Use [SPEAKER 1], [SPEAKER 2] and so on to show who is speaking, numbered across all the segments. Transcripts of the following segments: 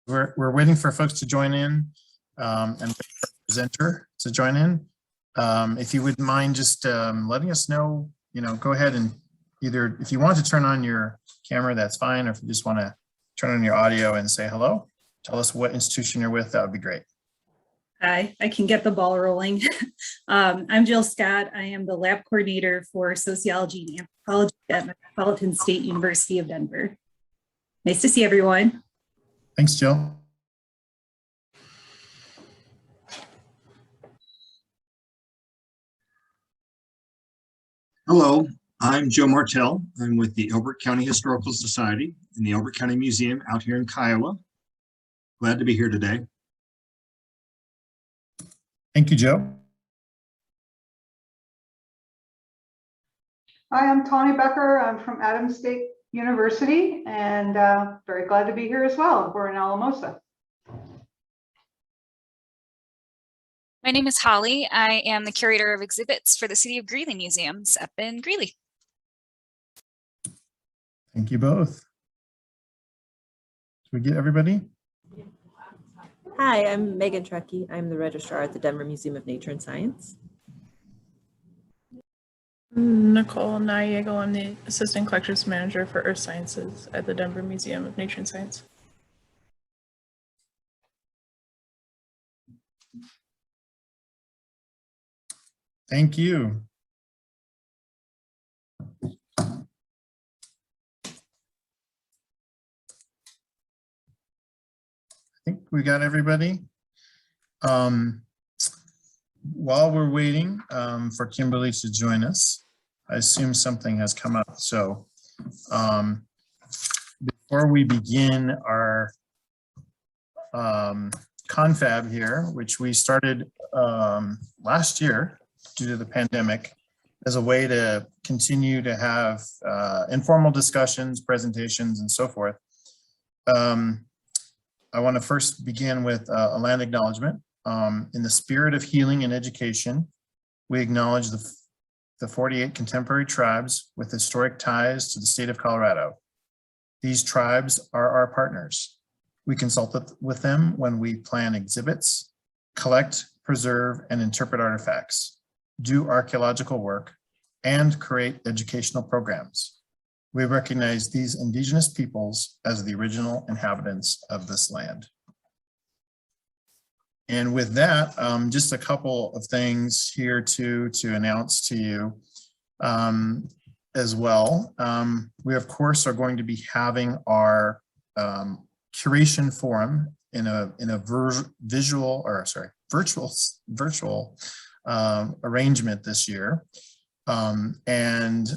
[SPEAKER 1] We're waiting for folks to join in and wait for the presenter to join in. If you wouldn't mind just letting us know, go ahead and either, if you want to turn on your camera, that's fine. Or if you just want to turn on your audio and say hello, tell us what institution you're with, that would be great.
[SPEAKER 2] Hi, I can get the ball rolling. I'm Jill Scott. I am the lab coordinator for sociology and anthropology at Metropolitan State University of Denver. Nice to see everyone.
[SPEAKER 1] Thanks, Jill.
[SPEAKER 3] Hello, I'm Joe Martell. I'm with the Elbert County Historical Society in the Elbert County Museum out here in Kiowa. Glad to be here today.
[SPEAKER 1] Thank you, Joe.
[SPEAKER 4] Hi, I'm Tawny Becker. I'm from Adams State University and very glad to be here as well. We're in Alamosa.
[SPEAKER 5] My name is Holly. I am the curator of exhibits for the City of Greeley Museums up in Greeley.
[SPEAKER 1] Thank you both. Did we get everybody?
[SPEAKER 6] Hi, I'm Megan Trekkie. I'm the registrar at the Denver Museum of Nature and Science.
[SPEAKER 7] Nicole Nayegel. I'm the assistant collections manager for Earth Sciences at the Denver Museum of Nature and Science.
[SPEAKER 1] Thank you. I think we got everybody. While we're waiting for Kimberly to join us, I assume something has come up. So before we begin our confab here, which we started last year due to the pandemic, as a way to continue to have informal discussions, presentations, and so forth. I want to first begin with a land acknowledgement. In the spirit of healing and education, we acknowledge the 48 contemporary tribes with historic ties to the state of Colorado. These tribes are our partners. We consult with them when we plan exhibits, collect, preserve, and interpret artifacts, do archaeological work, and create educational programs. We recognize these indigenous peoples as the original inhabitants of this land. And with that, just a couple of things here to announce to you as well. We of course are going to be having our curation forum in a virtual arrangement this year. And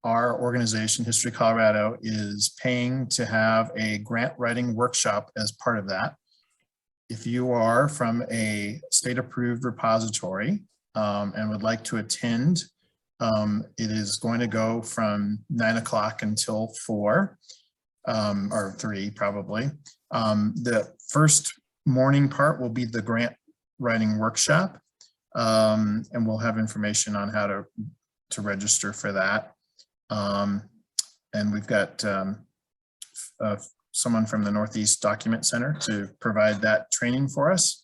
[SPEAKER 1] our organization, History Colorado, is paying to have a grant writing workshop as part of that. If you are from a state-approved repository and would like to attend, it is going to go from 9 o'clock until 4 or 3 probably. The first morning part will be the grant writing workshop, and we'll have information on how to register for that. And we've got someone from the Northeast Document Center to provide that training for us.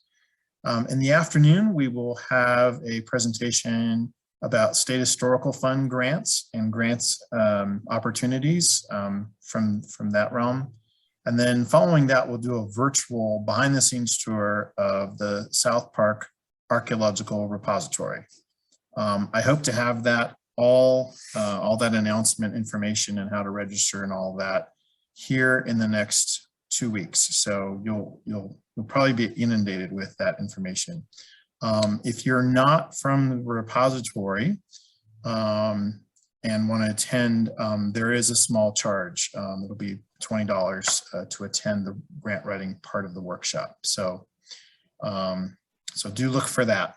[SPEAKER 1] In the afternoon, we will have a presentation about State Historical Fund grants and grants opportunities from that realm. And then following that, we'll do a virtual behind the scenes tour of the South Park Archaeological Repository. I hope to have that all that announcement information and how to register and all that here in the next 2 weeks. So you'll probably be inundated with that information. If you're not from the repository and want to attend, there is a small charge. It'll be $20 to attend the grant writing part of the workshop. So so do look for that.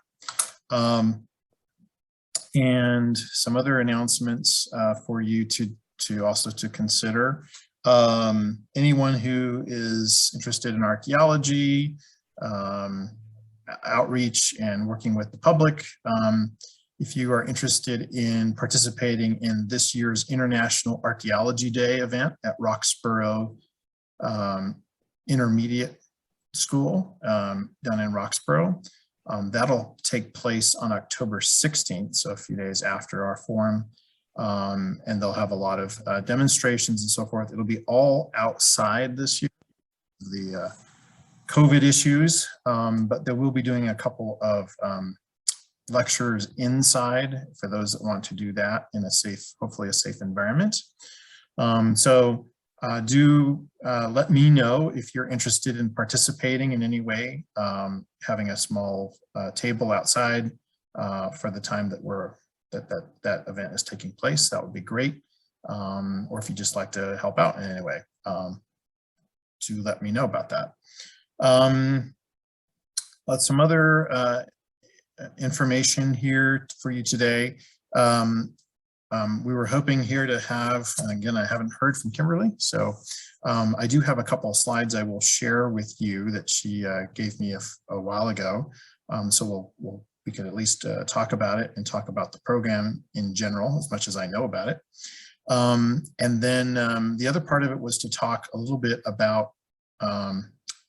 [SPEAKER 1] And some other announcements for you to also consider. Anyone who is interested in archaeology, outreach, and working with the public, if you are interested in participating in this year's International Archaeology Day event at Roxborough intermediate school down in Roxborough. That'll take place on October 16th, so a few days after our forum. And they'll have a lot of demonstrations and so forth. It'll be all outside this year, the COVID issues, but they will be doing a couple of lectures inside for those that want to do that in a safe, hopefully a safe environment. Do let me know if you're interested in participating in any way, having a small table outside for the time that that event is taking place. That would be great. Or if you just like to help out in any way, to let me know about that. Some other information here for you today. We were hoping here to have, and again, I haven't heard from Kimberly, so I do have a couple of slides I will share with you that she gave me a while ago. So we can at least talk about it and talk about the program in general, as much as I know about it. And then the other part of it was to talk a little bit about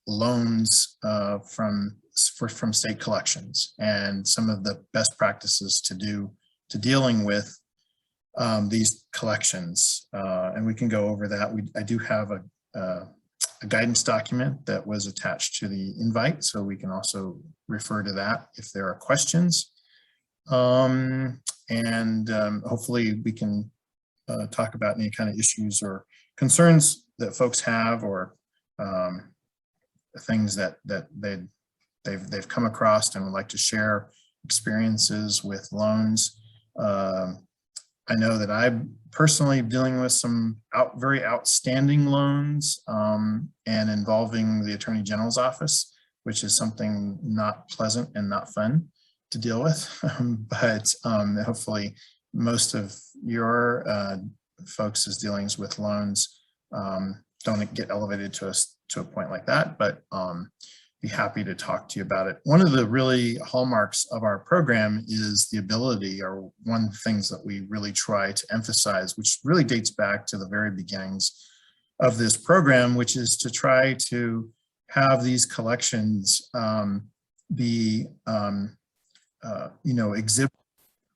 [SPEAKER 1] loans from state collections and some of the best practices to dealing with these collections, and we can go over that. I do have a guidance document that was attached to the invite, so we can also refer to that if there are questions. Hopefully we can talk about any kind of issues or concerns that folks have, or things that they've come across and would like to share experiences with loans. I know that I'm personally dealing with some very outstanding loans and involving the Attorney General's office, which is something not pleasant and not fun to deal with. But hopefully most of your folks' dealings with loans don't get elevated to a point like that, but be happy to talk to you about it. One of the really hallmarks of our program is the ability, or one of the things that we really try to emphasize, which really dates back to the very beginnings of this program, which is to try to have these collections be, exhibit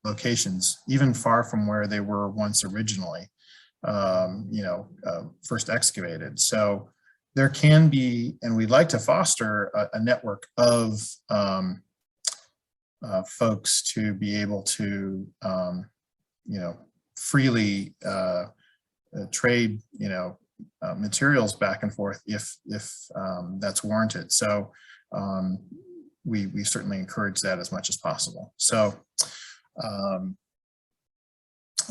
[SPEAKER 1] locations, even far from where they were once originally, first excavated. So there can be, and we'd like to foster a network of folks to be able to, freely trade, materials back and forth if that's warranted. So we certainly encourage that as much as possible. So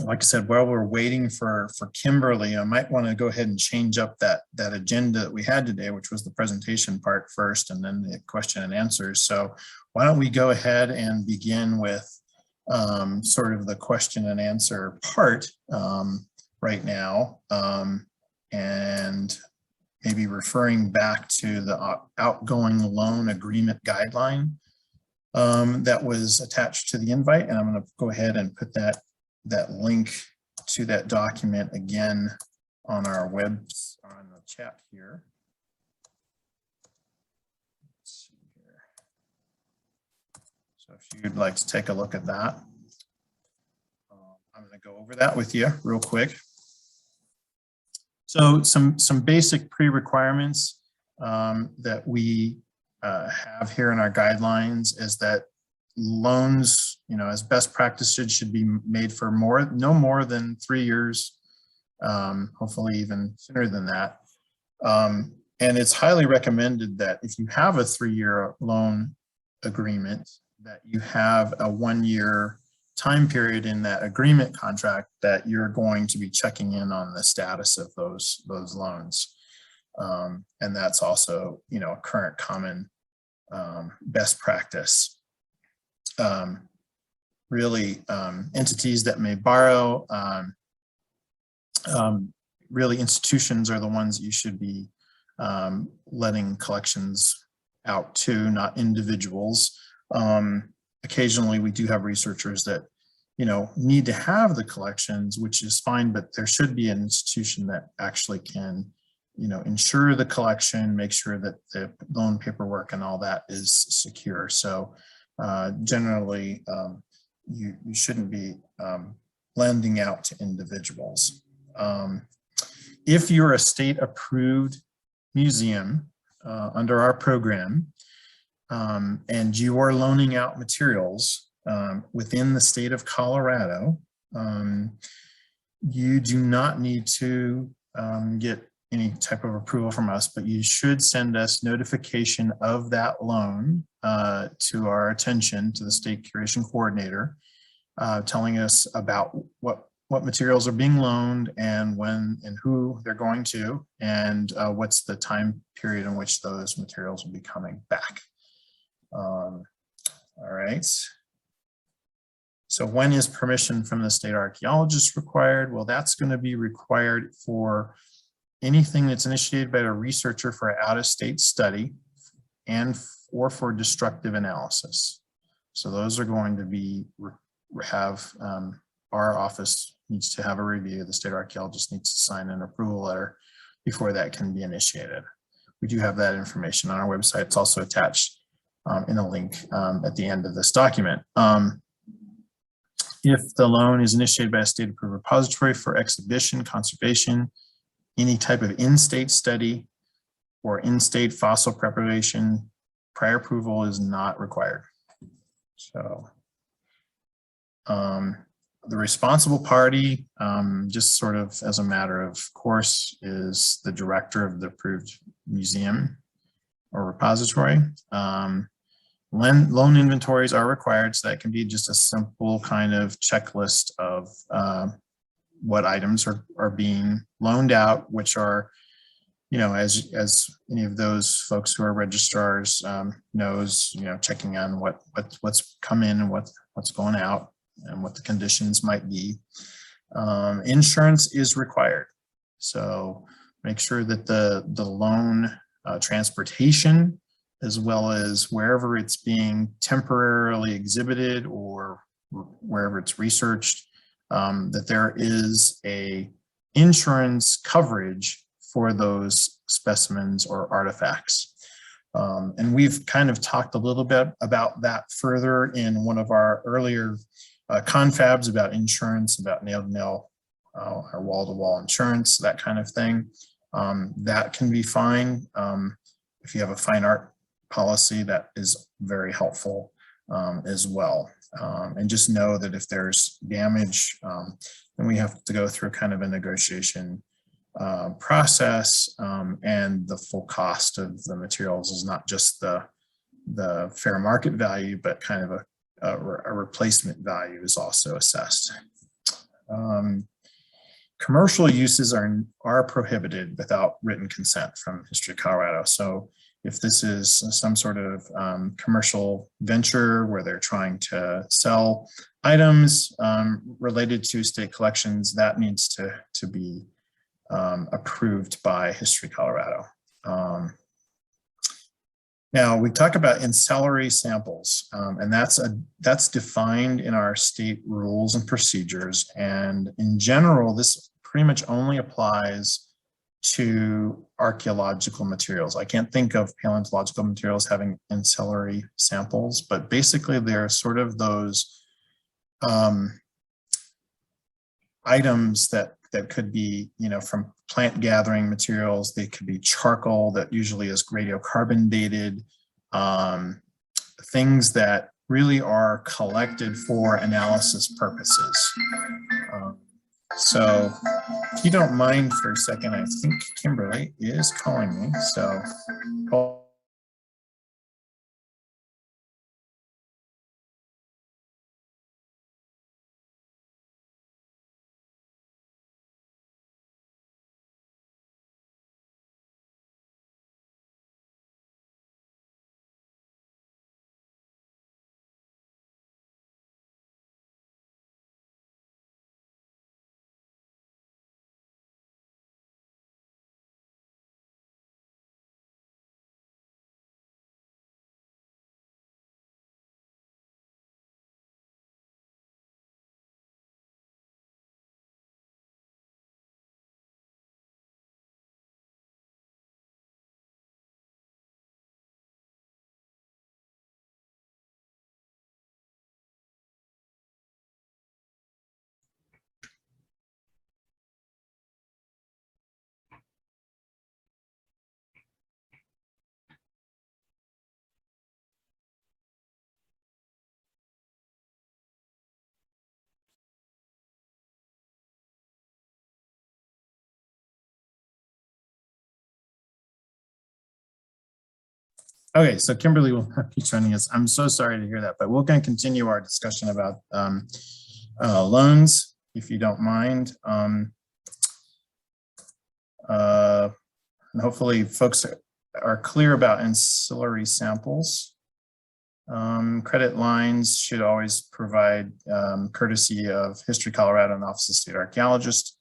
[SPEAKER 1] like I said, while we're waiting for Kimberly, I might want to go ahead and change up that agenda that we had today, which was the presentation part first, and then the question and answers. So why don't we go ahead and begin with sort of the question and answer part right now, and maybe referring back to the outgoing loan agreement guideline that was attached to the invite. And I'm going to go ahead and put that link to that document again on our on the chat here. Let's see here. So if you'd like to take a look at that, I'm going to go over that with you real quick. So some basic pre-requirements that we have here in our guidelines is that loans, as best practices, should be made for no more than 3 years, hopefully even sooner than that. And it's highly recommended that if you have a 3-year loan agreement, that you have a 1-year time period in that agreement contract that you're going to be checking in on the status of those loans. And that's also, a current common best practice. Really, entities that may borrow, really institutions are the ones that you should be letting collections out to, not individuals. Occasionally we do have researchers that, need to have the collections, which is fine, but there should be an institution that actually can ensure the collection, make sure that the loan paperwork and all that is secure. So generally, you shouldn't be lending out to individuals. If you're a state approved museum under our program, and you are loaning out materials within the state of Colorado, you do not need to get any type of approval from us, but you should send us notification of that loan to our attention, to the state curation coordinator, telling us about what materials are being loaned and when and who they're going to, and what's the time period in which those materials will be coming back. All right. So when is permission from the state archaeologist required? Well, that's going to be required for anything that's initiated by a researcher for an out-of-state study or for destructive analysis. So those are going to be our office needs to have a review. The state archaeologist needs to sign an approval letter before that can be initiated. We do have that information on our website. It's also attached in a link at the end of this document. If the loan is initiated by a state approved repository for exhibition, conservation, any type of in-state study or in-state fossil preparation, prior approval is not required. So the responsible party, just sort of as a matter of course, is the director of the approved museum or repository. Loan inventories are required, so that can be just a simple kind of checklist of what items are being loaned out, which are, as any of those folks who are registrars knows, checking on what's come in and what's going out and what the conditions might be. Insurance is required, so make sure that the loan transportation, as well as wherever it's being temporarily exhibited or wherever it's researched, that there is a insurance coverage for those specimens or artifacts. And we've kind of talked a little bit about that further in one of our earlier confabs about insurance, about nail-to-nail or wall-to-wall insurance, that kind of thing. That can be fine. If you have a fine art policy, that is very helpful as well. And just know that if there's damage, then we have to go through kind of a negotiation process, and the full cost of the materials is not just the fair market value, but kind of a replacement value is also assessed. Commercial uses are prohibited without written consent from History of Colorado. So if this is some sort of commercial venture where they're trying to sell items related to state collections, that needs to be approved by History of Colorado. Now we talk about ancillary samples, and that's defined in our state rules and procedures. And in general, this pretty much only applies to archaeological materials. I can't think of paleontological materials having ancillary samples, but basically they're sort of those items that could be, from plant gathering materials. They could be charcoal that usually is radiocarbon dated, things that really are collected for analysis purposes. So if you don't mind for a second, I think Kimberly is calling me. So Okay, so Kimberly will not be joining us. I'm so sorry to hear that, but we're going to continue our discussion about loans, if you don't mind. And hopefully folks are clear about ancillary samples. Credit lines should always provide courtesy of History Colorado and Office of State Archaeologist.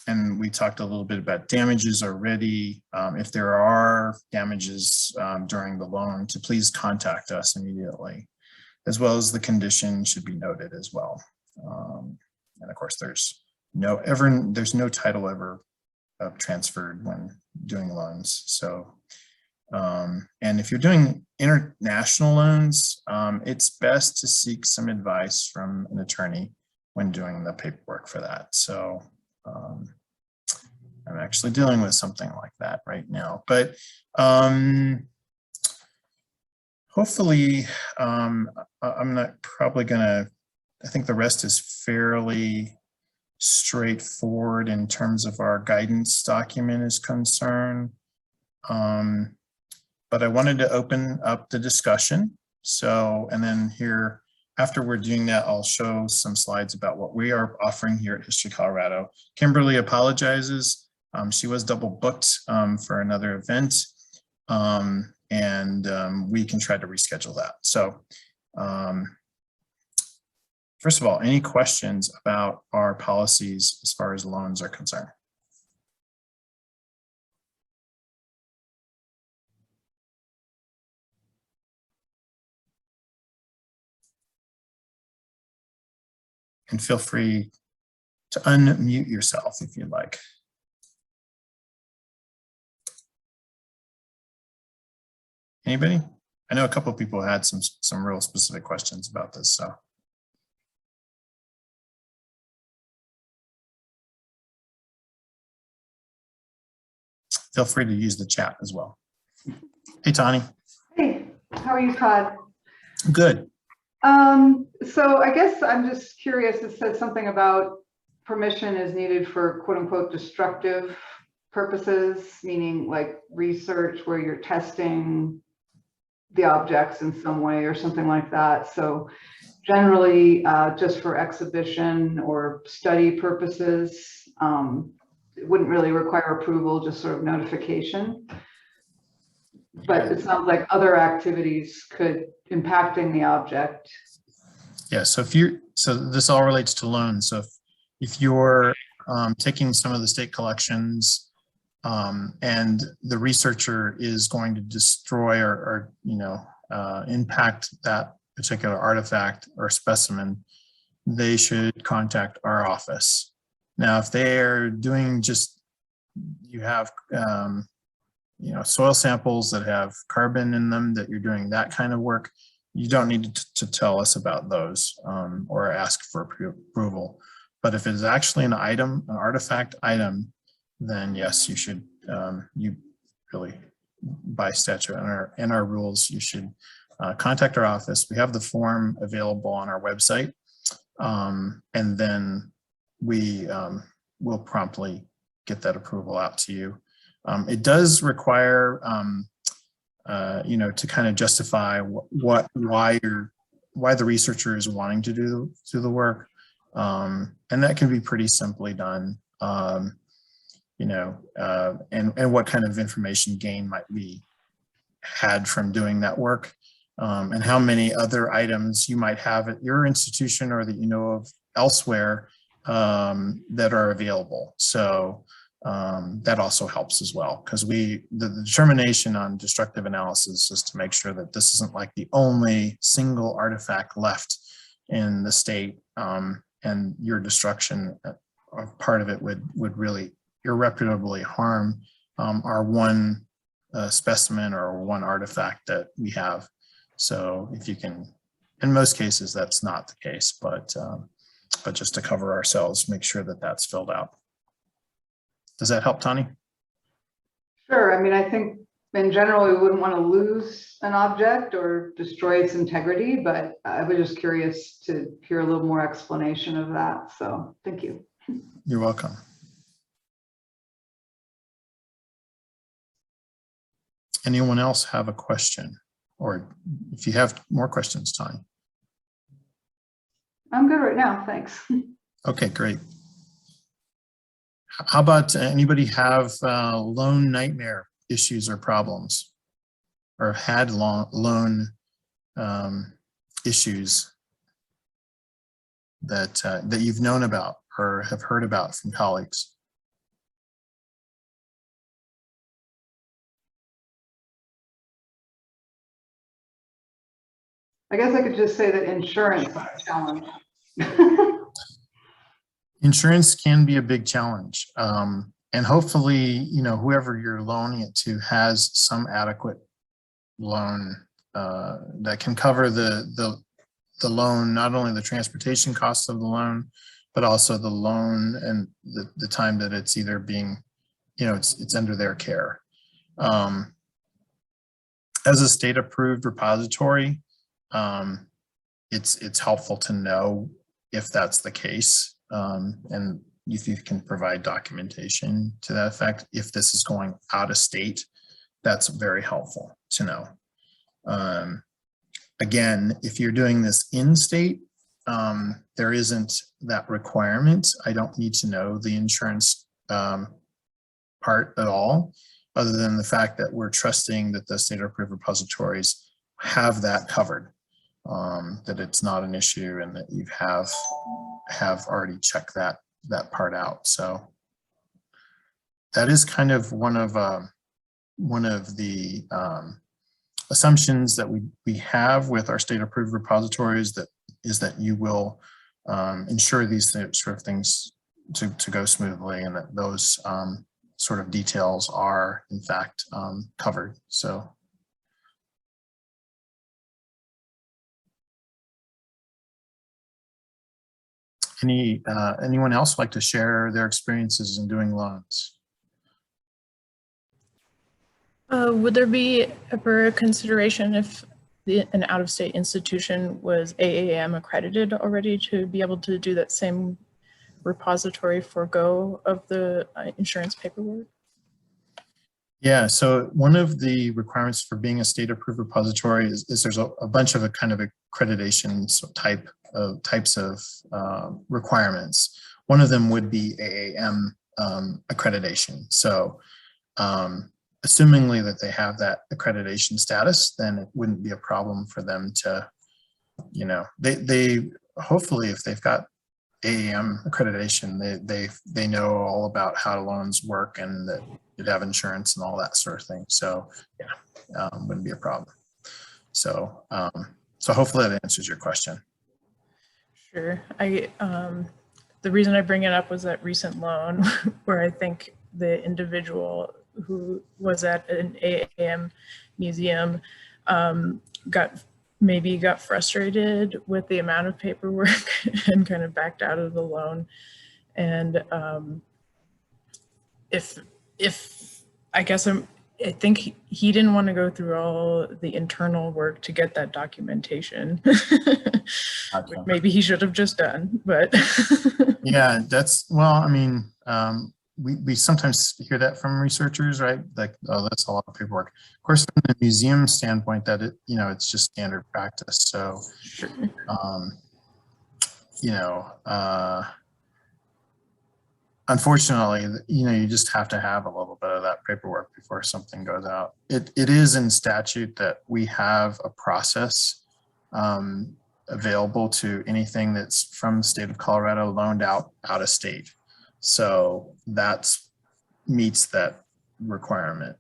[SPEAKER 1] And we talked a little bit about damages already. If there are damages during the loan, to please contact us immediately, as well as the condition should be noted as well. And of course, there's no title ever transferred when doing loans. So, and if you're doing international loans, it's best to seek some advice from an attorney when doing the paperwork for that. So I'm actually dealing with something like that right now, but hopefully I'm not probably gonna, I think the rest is fairly straightforward in terms of our guidance document is concerned. But I wanted to open up the discussion. So, and then here, after we're doing that, I'll show some slides about what we are offering here at History Colorado. Kimberly apologizes. She was double booked for another event. We can try to reschedule that. So, first of all, any questions about our policies as far as loans are concerned? And feel free to unmute yourself if you'd like. Anybody? I know a couple of people had some real specific questions about this, so. Feel free to use the chat as well. Hey, Tani.
[SPEAKER 4] Hey, how are you, Todd?
[SPEAKER 1] Good.
[SPEAKER 4] So I guess I'm just curious, it said something about permission is needed for quote unquote destructive purposes, meaning like research where you're testing the objects in some way or something like that. So generally just for exhibition or study purposes, it wouldn't really require approval, just sort of notification. But it sounds like other activities could impacting the object.
[SPEAKER 1] Yeah, so this all relates to loans. So if you're taking some of the state collections and the researcher is going to destroy or impact that particular artifact or specimen, they should contact our office. Now, if they're doing you have soil samples that have carbon in them, that you're doing that kind of work, you don't need to tell us about those or ask for approval. But if it's actually an artifact item, then yes, you should, you really, by statute and our rules, you should contact our office. We have the form available on our website, and then we will promptly get that approval out to you. It does require, to kind of justify why the researcher is wanting to do the work, and that can be pretty simply done. And what kind of information gain might be had from doing that work, and how many other items you might have at your institution or that you know of elsewhere that are available. So that also helps as well, because the determination on destructive analysis is to make sure that this isn't like the only single artifact left in the state, and your destruction of part of it would really irreparably harm our one specimen or one artifact that we have. So if you can, in most cases that's not the case, but just to cover ourselves, make sure that that's filled out. Does that help, Tani?
[SPEAKER 4] Sure. I mean, I think in general, we wouldn't want to lose an object or destroy its integrity, but I was just curious to hear a little more explanation of that. So thank you.
[SPEAKER 1] You're welcome. Anyone else have a question? Or if you have more questions, Tanya.
[SPEAKER 4] I'm good right now, thanks.
[SPEAKER 1] Okay, great. How about anybody have loan nightmare issues or problems? Or had loan issues that that you've known about or have heard about from colleagues?
[SPEAKER 4] I guess I could just say that insurance is a challenge.
[SPEAKER 1] Insurance can be a big challenge. And hopefully, you know, whoever you're loaning it to has some adequate loan that can cover the loan, not only the transportation costs of the loan, but also the loan and the time that it's either being, you know, it's under their care. As a state approved repository, it's helpful to know if that's the case, and if you can provide documentation to that effect. If this is going out of state, that's very helpful to know. Again, if you're doing this in state, there isn't that requirement. I don't need to know the insurance part at all, other than the fact that we're trusting that the state approved repositories have that covered, that it's not an issue and that you have already checked that part out. So that is kind of one of the assumptions that we have with our state approved repositories, that is that you will ensure these sort of things to go smoothly, and that those sort of details are in fact covered. So anyone else like to share their experiences in doing loans?
[SPEAKER 7] Would there be ever a consideration if an out-of-state institution was AAM accredited already to be able to do that same repository for go of the insurance paperwork?
[SPEAKER 1] Yeah, so one of the requirements for being a state approved repository is there's a bunch of a kind of accreditation types of requirements. One of them would be AAM accreditation. So assumingly that they have that accreditation status, then it wouldn't be a problem for them to, you know, they hopefully, if they've got AAM accreditation, they know all about how loans work and that you'd have insurance and all that sort of thing. So yeah, wouldn't be a problem. So so hopefully that answers your question.
[SPEAKER 7] Sure. The reason I bring it up was that recent loan where I think the individual who was at an AAM museum got frustrated with the amount of paperwork and kind of backed out of the loan. And I think he didn't want to go through all the internal work to get that documentation, which maybe he should have just done, but.
[SPEAKER 1] Yeah, well, I mean, we sometimes hear that from researchers, right? Like, oh, that's a lot of paperwork. Of course, from the museum standpoint, that it's just standard practice. So,
[SPEAKER 7] Sure.
[SPEAKER 1] Unfortunately, you just have to have a little bit of that paperwork before something goes out. It is in statute that we have a process available to anything that's from the state of Colorado loaned out of state. So that meets that requirement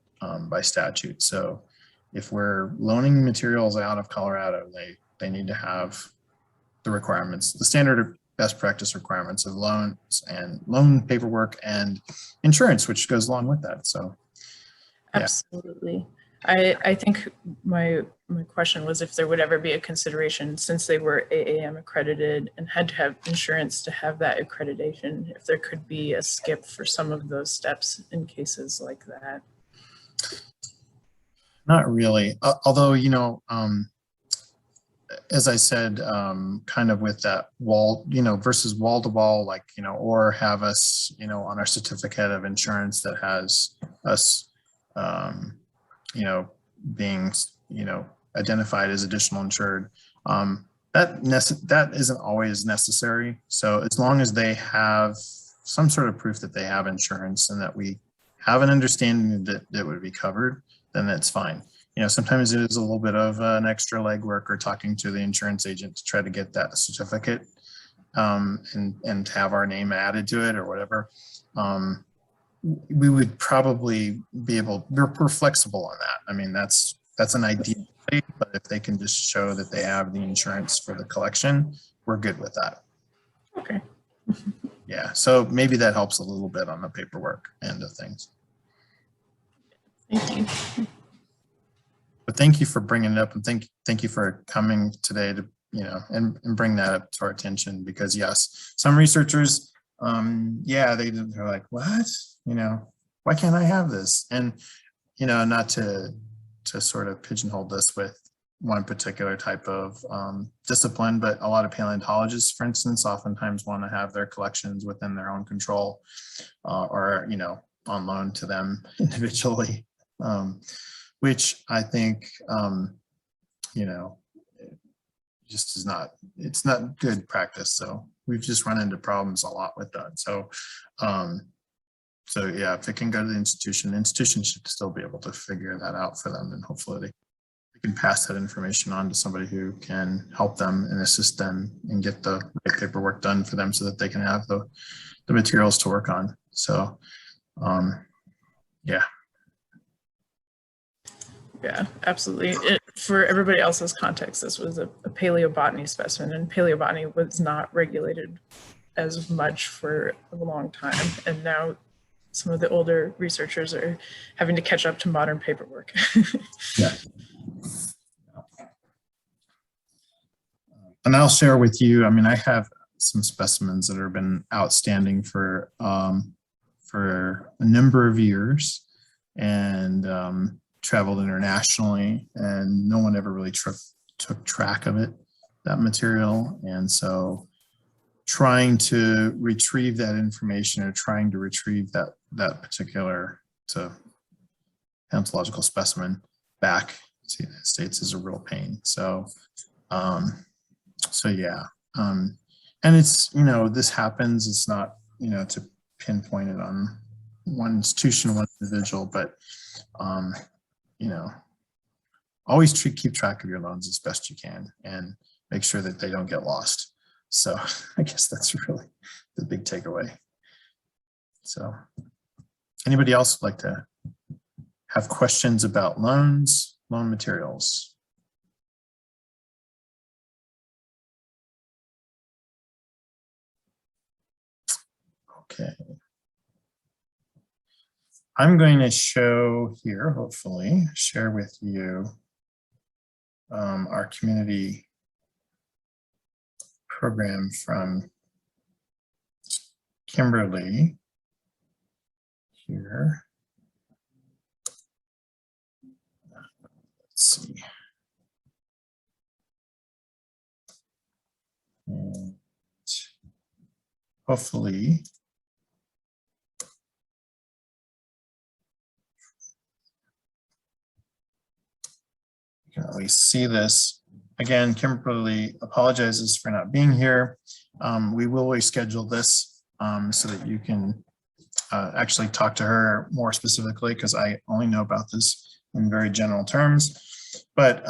[SPEAKER 1] by statute. So if we're loaning materials out of Colorado, they need to have the requirements, the standard best practice requirements of loans and loan paperwork and insurance, which goes along with that. So yeah.
[SPEAKER 7] Absolutely. I think my question was if there would ever be a consideration, since they were AAM accredited and had to have insurance to have that accreditation, if there could be a skip for some of those steps in cases like that.
[SPEAKER 1] Not really, although, as I said, kind of with that wall, versus wall to wall, like, or have us, on our certificate of insurance that has us, being, identified as additional insured. That isn't always necessary. So as long as they have some sort of proof that they have insurance and that we have an understanding that it would be covered, then that's fine. Sometimes it is a little bit of an extra legwork or talking to the insurance agent to try to get that certificate and have our name added to it or whatever. We would probably be able, we're flexible on that. I mean, that's an ideal, but if they can just show that they have the insurance for the collection, we're good with that.
[SPEAKER 7] Okay.
[SPEAKER 1] Yeah, so maybe that helps a little bit on the paperwork end of things.
[SPEAKER 7] Thank you.
[SPEAKER 1] But thank you for bringing it up, and thank you for coming today to, and bring that up to our attention, because yes, some researchers, yeah, they're like, what, why can't I have this? And, not to sort of pigeonhole this with one particular type of discipline, but a lot of paleontologists, for instance, oftentimes want to have their collections within their own control or, on loan to them individually, which I think, just is not, it's not good practice. So we've just run into problems a lot with that. So, so yeah, if it can go to the institution should still be able to figure that out for them, and hopefully they can pass that information on to somebody who can help them and assist them and get the right paperwork done for them so that they can have the materials to work on. So, yeah.
[SPEAKER 7] Yeah, absolutely. For everybody else's context, this was a paleobotany specimen, and paleobotany was not regulated as much for a long time. And now some of the older researchers are having to catch up to modern paperwork.
[SPEAKER 1] Yeah. And I'll share with you, I mean, I have some specimens that have been outstanding for a number of years, and traveled internationally, and no one ever really took track of it, that material. And so trying to retrieve that information, or trying to retrieve that particular paleontological specimen back to the United States is a real pain. So, so yeah. And it's, this happens, it's not, to pinpoint it on one institution, one individual, but, always keep track of your loans as best you can and make sure that they don't get lost. So I guess that's really the big takeaway. So anybody else would like to have questions about loan materials? Okay. I'm going to show here, hopefully, share with you our community program from Kimberly here. Let's see. And hopefully, you can at least see this. Again, Kimberly apologizes for not being here. We will reschedule this so that you can actually talk to her more specifically, because I only know about this in very general terms. But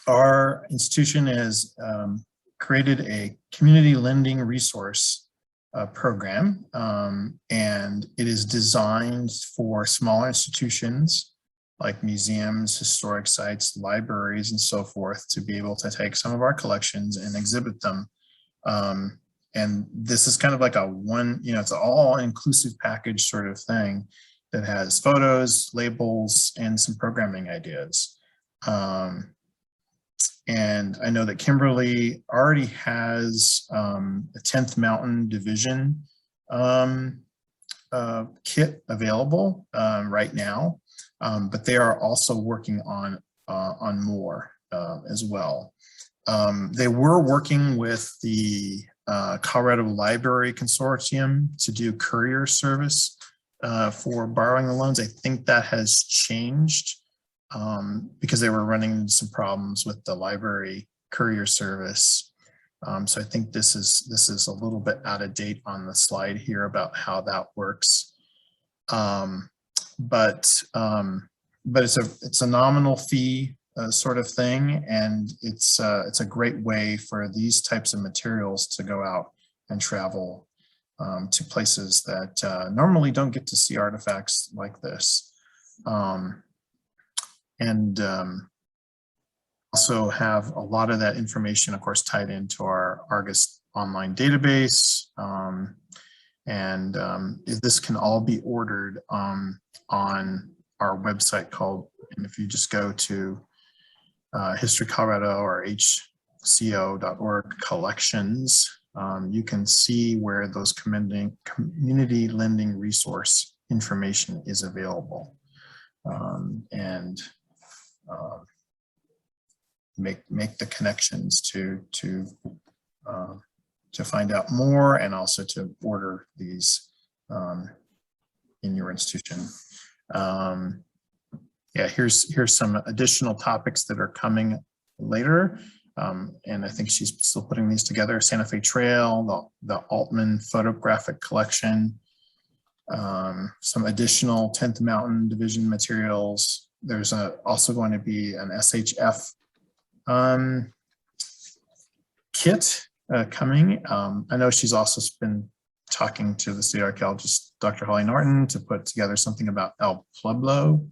[SPEAKER 1] our institution has created a community lending resource program, and it is designed for smaller institutions like museums, historic sites, libraries, and so forth, to be able to take some of our collections and exhibit them. And this is kind of like it's an all-inclusive package sort of thing that has photos, labels, and some programming ideas. And I know that Kimberly already has a 10th Mountain Division kit available right now. But they are also working on more as well. They were working with the Colorado Library Consortium to do courier service for borrowing the loans. I think that has changed because they were running into some problems with the library courier service. So I think this is a little bit out of date on the slide here about how that works. But it's a nominal fee sort of thing, and it's a great way for these types of materials to go out and travel to places that normally don't get to see artifacts like this. And also have a lot of that information, of course, tied into our Argus online database. This can all be ordered on our website called, and if you just go to History Colorado or hco.org collections, you can see where those community lending resource information is available. Make the connections to find out more, and also to order these in your institution. Yeah, here's some additional topics that are coming later, and I think she's still putting these together. Santa Fe Trail, the Altman photographic collection, some additional 10th Mountain Division materials. There's also going to be an SHF kit coming. I know she's also been talking to the state archaeologist, Dr. Holly Norton, to put together something about El Pueblo.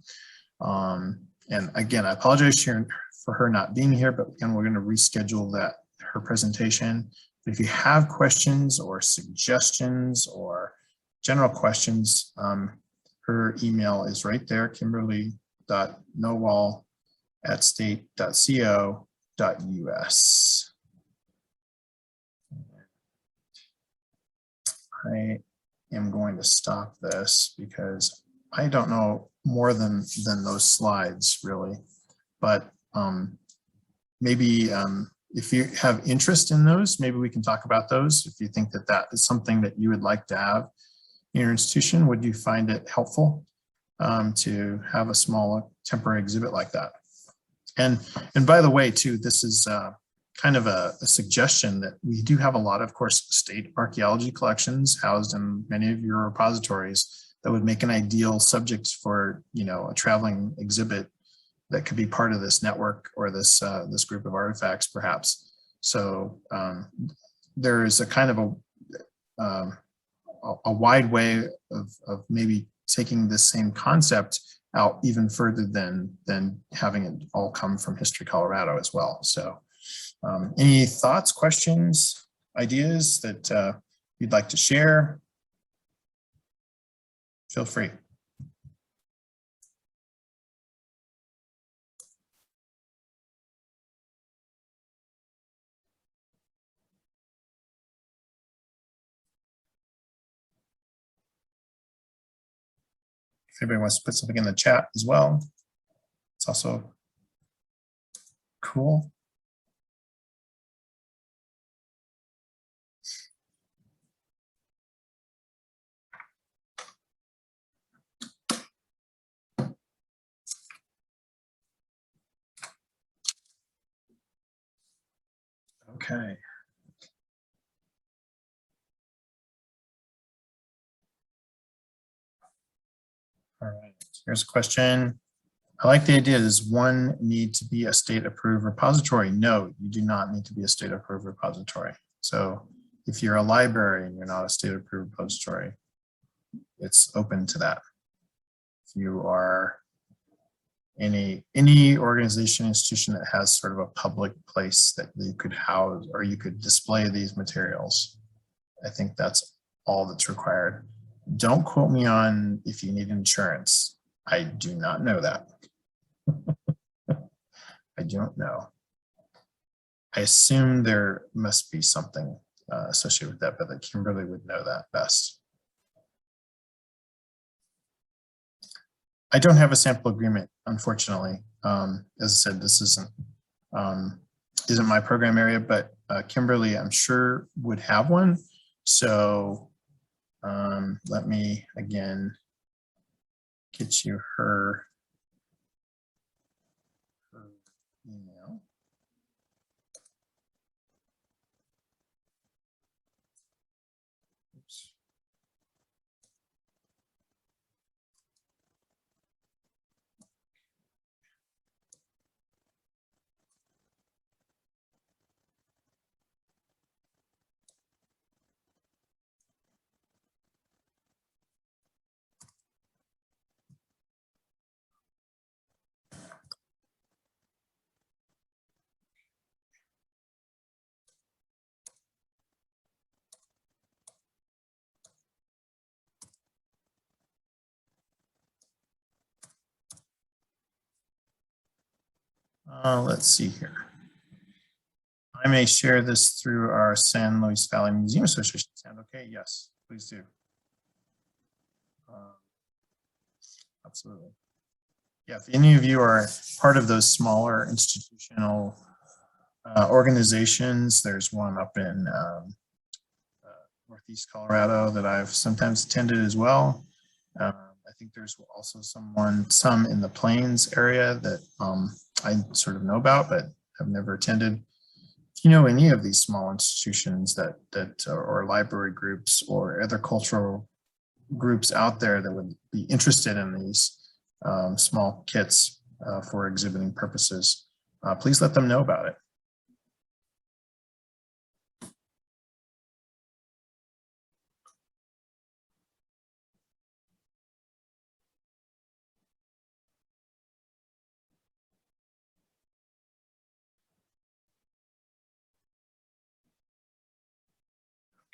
[SPEAKER 1] And again, I apologize for her not being here, but again, we're going to reschedule her presentation. If you have questions or suggestions or general questions, her email is right there, kimberly.nowall@state.co.us. I am going to stop this because I don't know more than those slides really, but maybe if you have interest in those, maybe we can talk about those. If you think that is something that you would like to have in your institution, would you find it helpful to have a small temporary exhibit like that? And by the way, too, this is kind of a suggestion that we do have a lot of course, state archaeology collections housed in many of your repositories that would make an ideal subject for, a traveling exhibit that could be part of this network or this group of artifacts, perhaps. So there is a kind of a wide way of maybe taking this same concept out even further than having it all come from History Colorado as well. So any thoughts, questions, ideas that you'd like to share? Feel free. If anybody wants to put something in the chat as well, it's also cool. Okay. All right, here's a question. I like the idea. Does one need to be a state approved repository? No, you do not need to be a state approved repository. So if you're a library and you're not a state approved repository, it's open to that. If you are any organization, institution that has sort of a public place that you could house or you could display these materials, I think that's all that's required. Don't quote me on if you need insurance. I do not know that. I don't know. I assume there must be something associated with that, but that Kimberly would know that best. I don't have a sample agreement, unfortunately. As I said, this isn't my program area, but Kimberly, I'm sure, would have one. So let me again get you her Let's see here. I may share this through our San Luis Valley Museum Association. Sound okay? Yes, please do. Absolutely. Yeah, if any of you are part of those smaller institutional organizations, there's one up in Northeast Colorado that I've sometimes attended as well. I think there's also some in the Plains area that I sort of know about, but have never attended. If you know any of these small institutions or library groups or other cultural groups out there that would be interested in these small kits for exhibiting purposes, please let them know about it.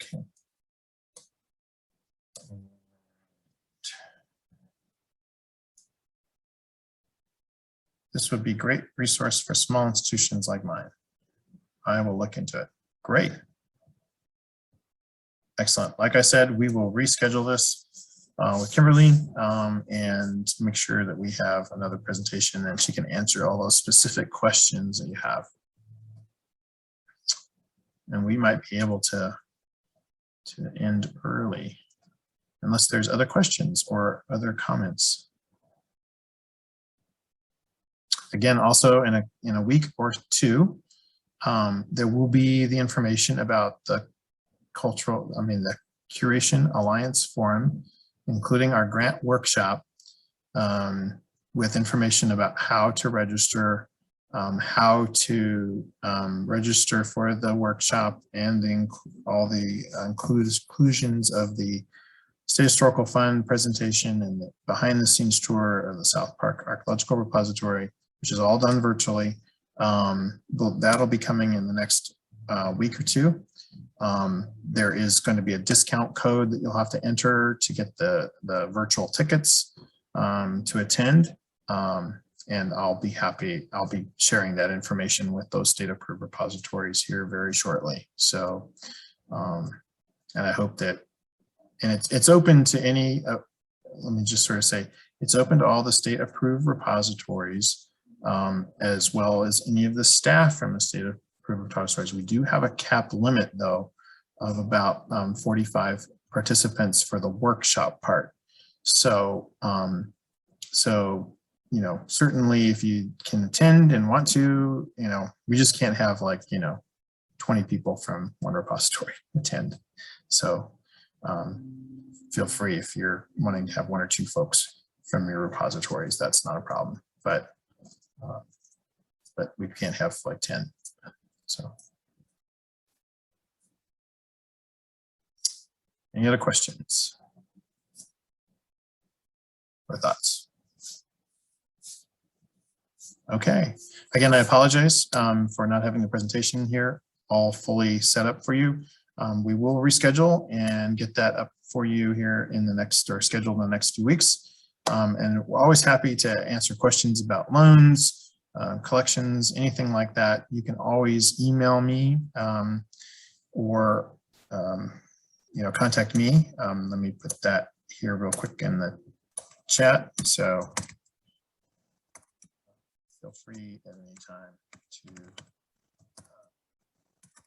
[SPEAKER 1] Okay. This would be a great resource for small institutions like mine. I will look into it. Great. Excellent. Like I said, we will reschedule this with Kimberly and make sure that we have another presentation and she can answer all those specific questions that you have. And we might be able to end early unless there's other questions or other comments. Again, also in a week or two, there will be the information about the the Curation Alliance Forum, including our grant workshop with information about how to register, register for the workshop and all the inclusions of the State Historical Fund presentation and the behind the scenes tour of the South Park Archaeological Repository, which is all done virtually. That'll be coming in the next week or two. There is going to be a discount code that you'll have to enter to get the virtual tickets to attend. And I'll be sharing that information with those state approved repositories here very shortly. So, and I hope that, and it's open to any, let me just sort of say, it's open to all the state approved repositories as well as any of the staff from the state approved repositories. We do have a cap limit though of about 45 participants for the workshop part. So, you know, certainly if you can attend and want to, you know, we just can't have 20 people from one repository attend. So feel free if you're wanting to have 1 or 2 folks from your repositories, that's not a problem, but we can't have 10. So any other questions or thoughts? Okay, again, I apologize for not having the presentation here all fully set up for you. We will reschedule and get that up for you here in the next, or scheduled in the next few weeks. And we're always happy to answer questions about loans, collections, anything like that. You can always email me or contact me. Let me put that here real quick in the chat. So feel free at any time to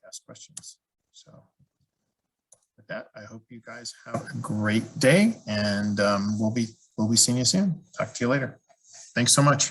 [SPEAKER 1] ask questions. So with that, I hope you guys have a great day, and we'll be seeing you soon. Talk to you later. Thanks so much.